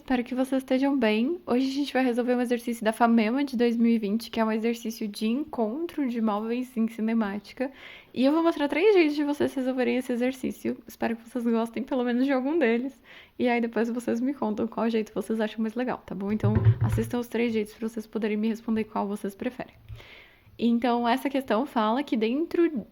espero que vocês estejam bem. Hoje a gente vai resolver um exercício da FAMEMA de 2020, que é um exercício de encontro de móveis em cinemática. E eu vou mostrar 3 jeitos de vocês resolverem esse exercício. Espero que vocês gostem pelo menos de algum deles. E aí depois vocês me contam qual jeito vocês acham mais legal, tá bom? Então assistam os 3 jeitos para vocês poderem me responder qual vocês preferem. Então, essa questão fala que dentro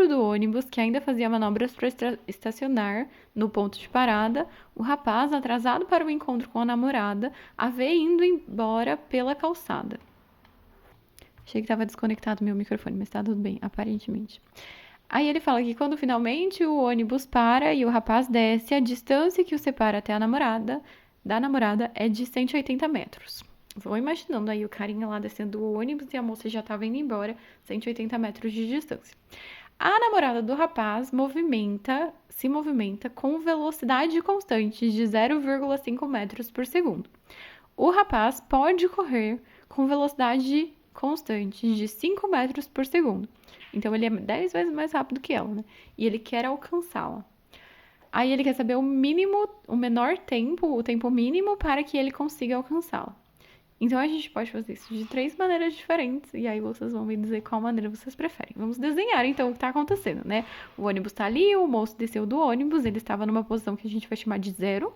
do ônibus, que ainda fazia manobras para estacionar no ponto de parada, o rapaz, atrasado para o encontro com a namorada, a vê indo embora pela calçada. Achei que estava desconectado meu microfone, mas tá tudo bem, aparentemente. Aí ele fala que quando finalmente o ônibus para e o rapaz desce, a distância que o separa até da namorada é de 180 metros. Vou imaginando aí o carinha lá descendo do ônibus e a moça já estava indo embora, 180 metros de distância. A namorada do rapaz se movimenta com velocidade constante de 0,5 metros por segundo. O rapaz pode correr com velocidade constante de 5 metros por segundo. Então ele é 10 vezes mais rápido que ela, né? E ele quer alcançá-la. Aí ele quer saber o menor tempo, o tempo mínimo para que ele consiga alcançá-la. Então a gente pode fazer isso de 3 maneiras diferentes e aí vocês vão me dizer qual maneira vocês preferem. Vamos desenhar então o que está acontecendo, né? O ônibus está ali, o moço desceu do ônibus, ele estava numa posição que a gente vai chamar de 0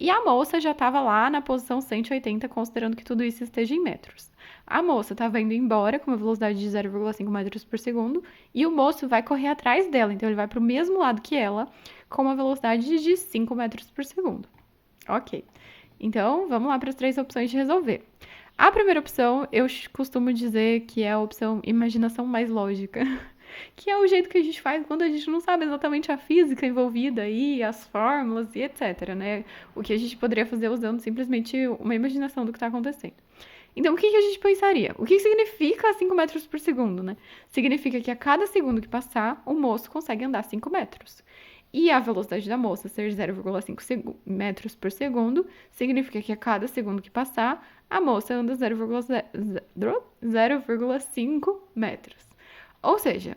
e a moça já estava lá na posição 180, considerando que tudo isso esteja em metros. A moça estava indo embora com uma velocidade de 0,5 metros por segundo e o moço vai correr atrás dela, então ele vai para o mesmo lado que ela com uma velocidade de 5 metros por segundo. Ok. Então, vamos lá para as 3 opções de resolver. A primeira opção, eu costumo dizer que é a opção imaginação mais lógica, que é o jeito que a gente faz quando a gente não sabe exatamente a física envolvida aí, as fórmulas e etc, né? O que a gente poderia fazer usando simplesmente uma imaginação do que está acontecendo. Então, o que a gente pensaria? O que significa 5 metros por segundo, né? Significa que a cada segundo que passar, o moço consegue andar 5 metros. E a velocidade da moça ser 0,5 metros por segundo, significa que a cada segundo que passar, a moça anda 0,5 metros. Ou seja,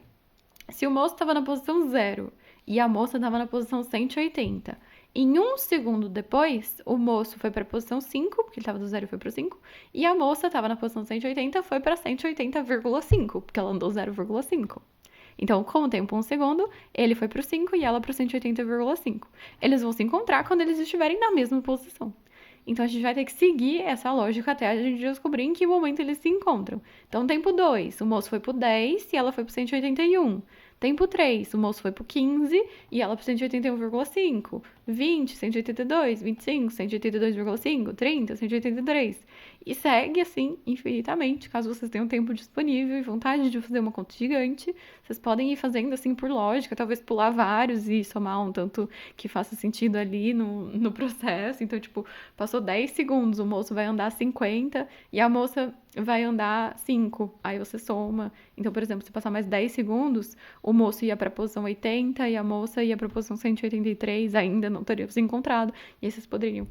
se o moço estava na posição 0 e a moça estava na posição 180, em 1 segundo depois, o moço foi para a posição 5, porque ele estava do 0 e foi para o 5, e a moça estava na posição 180 foi para 180,5, porque ela andou 0,5. Então, com o tempo 1 segundo, ele foi para o 5 e ela para o 180,5. Eles vão se encontrar quando eles estiverem na mesma posição. Então, a gente vai ter que seguir essa lógica até a gente descobrir em que momento eles se encontram. Então, tempo 2, o moço foi para o 10 e ela foi para o 181. Tempo 3, o moço foi para o 15 e ela para o 181,5. 20, 182, 25, 182,5, 30, 183. E segue assim infinitamente. Caso vocês tenham tempo disponível e vontade de fazer uma conta gigante, vocês podem ir fazendo assim por lógica, talvez pular vários e somar um tanto que faça sentido ali no processo. Então, tipo, passou 10 segundos, o moço vai andar 50 e a moça vai andar 5. Aí você soma. Então, por exemplo, se passar mais 10 segundos, o moço ia para a posição 80 e a moça ia para a posição 183, ainda não teríamos se encontrado. E aí vocês poderiam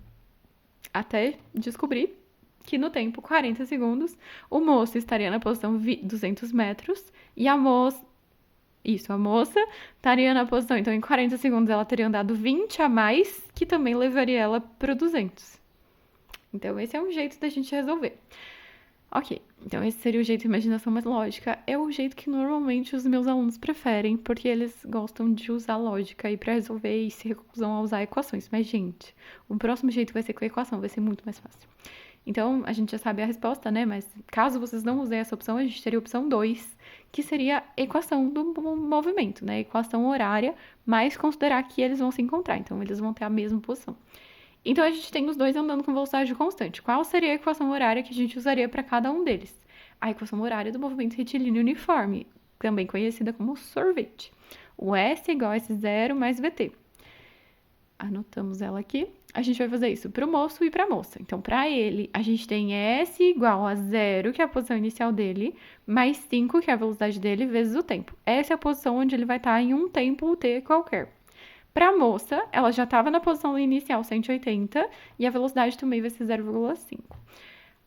até descobrir que no tempo 40 segundos, o moço estaria na posição 200 metros e a moça estaria na posição. Então, em 40 segundos, ela teria andado 20 a mais, que também levaria ela para 200. Então, esse é um jeito da gente resolver. Ok, então esse seria o jeito de imaginação mais lógica. É o jeito que normalmente os meus alunos preferem, porque eles gostam de usar lógica aí para resolver e se recusam a usar equações. Mas, gente, o próximo jeito vai ser com a equação, vai ser muito mais fácil. Então, a gente já sabe a resposta, né? Mas caso vocês não usem essa opção, a gente teria a opção 2, que seria a equação do movimento, né? Equação horária, mas considerar que eles vão se encontrar. Então, eles vão ter a mesma posição. Então, a gente tem os dois andando com velocidade constante. Qual seria a equação horária que a gente usaria para cada um deles? A equação horária do movimento retilíneo uniforme, também conhecida como sorvete. O S é igual a S0 mais VT. Anotamos ela aqui. A gente vai fazer isso para o moço e para a moça. Então, para ele, a gente tem S igual a 0, que é a posição inicial dele, mais 5, que é a velocidade dele, vezes o tempo. Essa é a posição onde ele vai estar em um tempo t qualquer. Para a moça, ela já estava na posição inicial 180 e a velocidade também vai ser 0,5.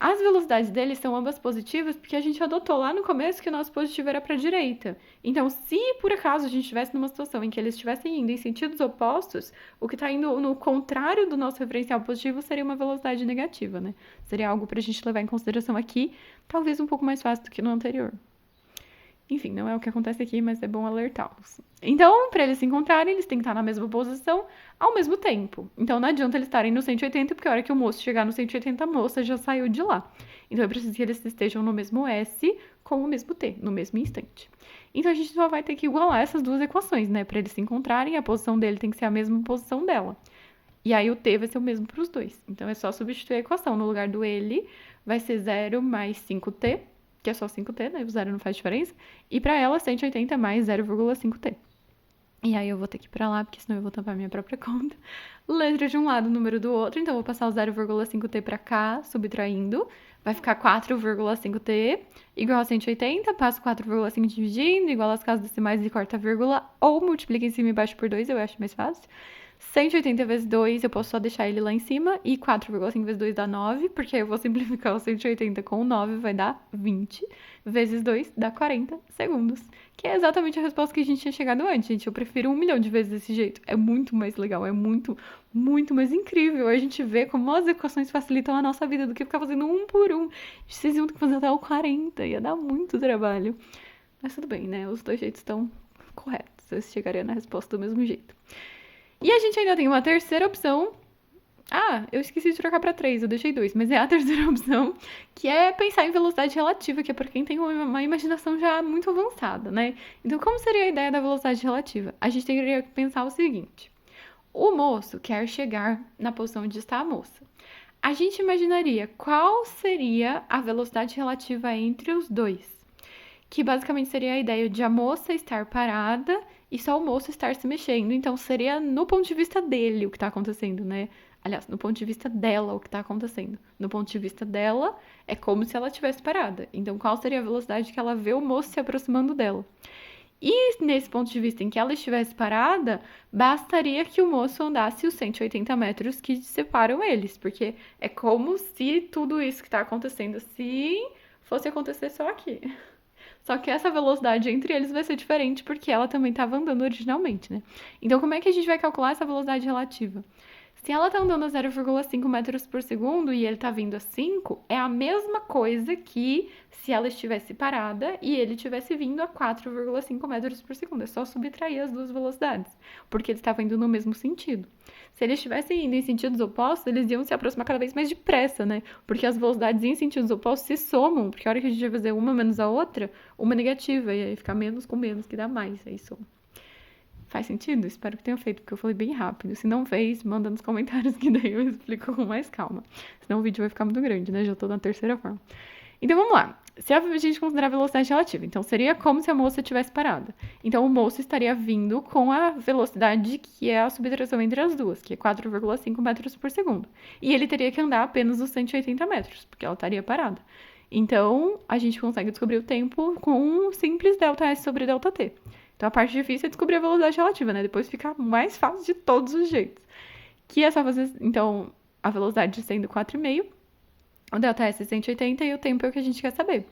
As velocidades deles são ambas positivas porque a gente adotou lá no começo que o nosso positivo era para a direita. Então, se por acaso a gente estivesse numa situação em que eles estivessem indo em sentidos opostos, o que está indo no contrário do nosso referencial positivo seria uma velocidade negativa, né? Seria algo para a gente levar em consideração aqui, talvez um pouco mais fácil do que no anterior. Enfim, não é o que acontece aqui, mas é bom alertá-los. Então, para eles se encontrarem, eles têm que estar na mesma posição ao mesmo tempo. Então, não adianta eles estarem no 180, porque a hora que o moço chegar no 180, a moça já saiu de lá. Então, é preciso que eles estejam no mesmo S com o mesmo T, no mesmo instante. Então, a gente só vai ter que igualar essas duas equações, né? Para eles se encontrarem, a posição dele tem que ser a mesma posição dela. E aí, o T vai ser o mesmo para os dois. Então, é só substituir a equação. No lugar do ele, vai ser 0 mais 5T, que é só 5T, né? O zero não faz diferença. E para ela, 180 mais 0,5T. E aí eu vou ter que ir pra lá, porque senão eu vou tampar minha própria conta. Letra de um lado, número do outro. Então eu vou passar o 0,5T pra cá, subtraindo. Vai ficar 4,5T igual a 180. Passo 4,5 dividindo, igual às casas decimais e corta a vírgula. Ou multiplica em cima e embaixo por 2, eu acho mais fácil. 180 vezes 2, eu posso só deixar ele lá em cima. E 4,5 vezes 2 dá 9, porque aí eu vou simplificar o 180 com o 9, vai dar 20. Vezes 2 dá 40 segundos. Que é exatamente a resposta que a gente tinha chegado antes, gente. Eu prefiro 1 milhão de vezes desse jeito. É muito mais legal, é muito, muito mais incrível. A gente vê como as equações facilitam a nossa vida do que ficar fazendo um por um. Vocês iam ter que fazer até o 40, ia dar muito trabalho. Mas tudo bem, né? Os dois jeitos estão corretos. Vocês chegariam na resposta do mesmo jeito. E a gente ainda tem uma terceira opção. Ah, eu esqueci de trocar para 3, eu deixei 2, mas é a terceira opção, que é pensar em velocidade relativa, que é para quem tem uma imaginação já muito avançada, né? Então, como seria a ideia da velocidade relativa? A gente teria que pensar o seguinte: o moço quer chegar na posição onde está a moça. A gente imaginaria qual seria a velocidade relativa entre os dois, que basicamente seria a ideia de a moça estar parada e só o moço estar se mexendo. Então, seria no ponto de vista dele o que está acontecendo, né? Aliás, no ponto de vista dela o que está acontecendo. No ponto de vista dela, é como se ela estivesse parada. Então, qual seria a velocidade que ela vê o moço se aproximando dela? E nesse ponto de vista em que ela estivesse parada, bastaria que o moço andasse os 180 metros que separam eles, porque é como se tudo isso que está acontecendo assim fosse acontecer só aqui. Só que essa velocidade entre eles vai ser diferente porque ela também estava andando originalmente, né? Então, como é que a gente vai calcular essa velocidade relativa? Se ela tá andando a 0,5 metros por segundo e ele tá vindo a 5, é a mesma coisa que se ela estivesse parada e ele estivesse vindo a 4,5 metros por segundo. É só subtrair as duas velocidades, porque eles estavam indo no mesmo sentido. Se eles estivessem indo em sentidos opostos, eles iam se aproximar cada vez mais depressa, né? Porque as velocidades em sentidos opostos se somam, porque a hora que a gente vai fazer uma menos a outra, uma negativa, e aí fica menos com menos, que dá mais, aí soma. Faz sentido? Espero que tenha feito, porque eu falei bem rápido. Se não fez, manda nos comentários que daí eu explico com mais calma. Senão o vídeo vai ficar muito grande, né? Já tô na terceira forma. Então vamos lá. Se a gente considerar a velocidade relativa, então seria como se a moça estivesse parada. Então o moço estaria vindo com a velocidade que é a subtração entre as duas, que é 4,5 metros por segundo. E ele teria que andar apenas os 180 metros, porque ela estaria parada. Então a gente consegue descobrir o tempo com um simples ΔS sobre ΔT. Então a parte difícil é descobrir a velocidade relativa, né? Depois fica mais fácil de todos os jeitos. Que é só fazer, então, a velocidade sendo 4,5, o ΔS é 180 e o tempo é o que a gente quer saber.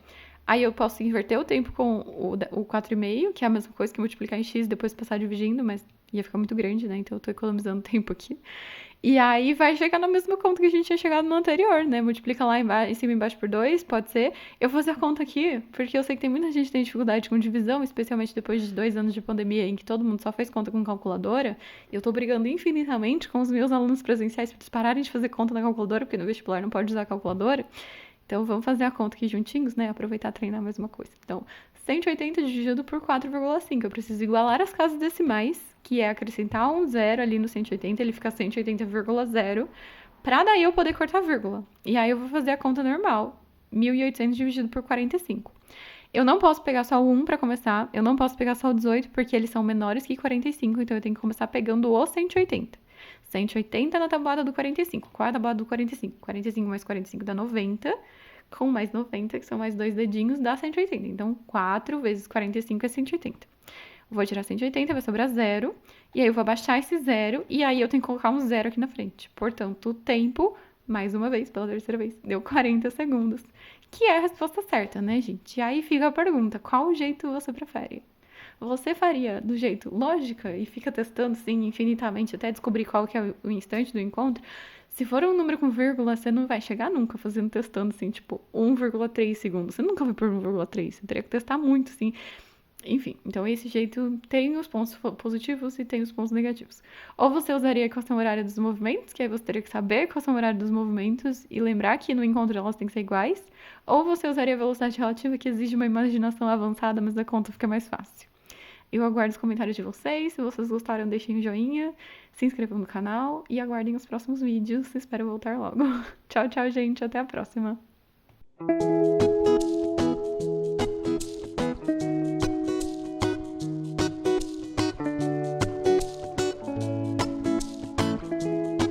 Aí eu posso inverter o tempo com o 4,5, que é a mesma coisa que multiplicar em x e depois passar dividindo, mas ia ficar muito grande, né? Então eu tô economizando tempo aqui. E aí vai chegar na mesma conta que a gente tinha chegado no anterior, né? Multiplica lá em cima e embaixo por 2, pode ser. Eu vou fazer a conta aqui, porque eu sei que tem muita gente que tem dificuldade com divisão, especialmente depois de 2 anos de pandemia, em que todo mundo só faz conta com calculadora. Eu tô brigando infinitamente com os meus alunos presenciais para eles pararem de fazer conta na calculadora, porque no vestibular não pode usar a calculadora. Então vamos fazer a conta aqui juntinhos, né? Aproveitar e treinar a mesma coisa. Então, 180 dividido por 4,5. Eu preciso igualar as casas decimais, que é acrescentar um zero ali no 180, ele fica 180,0, para daí eu poder cortar a vírgula. E aí eu vou fazer a conta normal, 1.800 dividido por 45. Eu não posso pegar só o 1 para começar, eu não posso pegar só o 18, porque eles são menores que 45, então eu tenho que começar pegando o 180. 180 na tabuada do 45. Qual é a tabuada do 45? 45 mais 45 dá 90, com mais 90, que são mais 2 dedinhos, dá 180. Então, 4 vezes 45 é 180. Vou tirar 180, vai sobrar 0. E aí eu vou abaixar esse 0, e aí eu tenho que colocar um 0 aqui na frente. Portanto, o tempo mais uma vez, pela terceira vez, deu 40 segundos. Que é a resposta certa, né, gente? E aí fica a pergunta: qual jeito você prefere? Você faria do jeito lógica e fica testando, sim, infinitamente até descobrir qual que é o instante do encontro? Se for um número com vírgula, você não vai chegar nunca fazendo testando, assim, tipo, 1,3 segundos. Você nunca vai por 1,3. Você teria que testar muito, assim. Enfim, então esse jeito tem os pontos positivos e tem os pontos negativos. Ou você usaria a equação horária dos movimentos, que aí você teria que saber a equação horária dos movimentos e lembrar que no encontro elas têm que ser iguais. Ou você usaria a velocidade relativa, que exige uma imaginação avançada, mas a conta fica mais fácil. Eu aguardo os comentários de vocês. Se vocês gostaram, deixem um joinha, se inscrevam no canal e aguardem os próximos vídeos. Espero voltar logo. Tchau, tchau, gente. Até a próxima.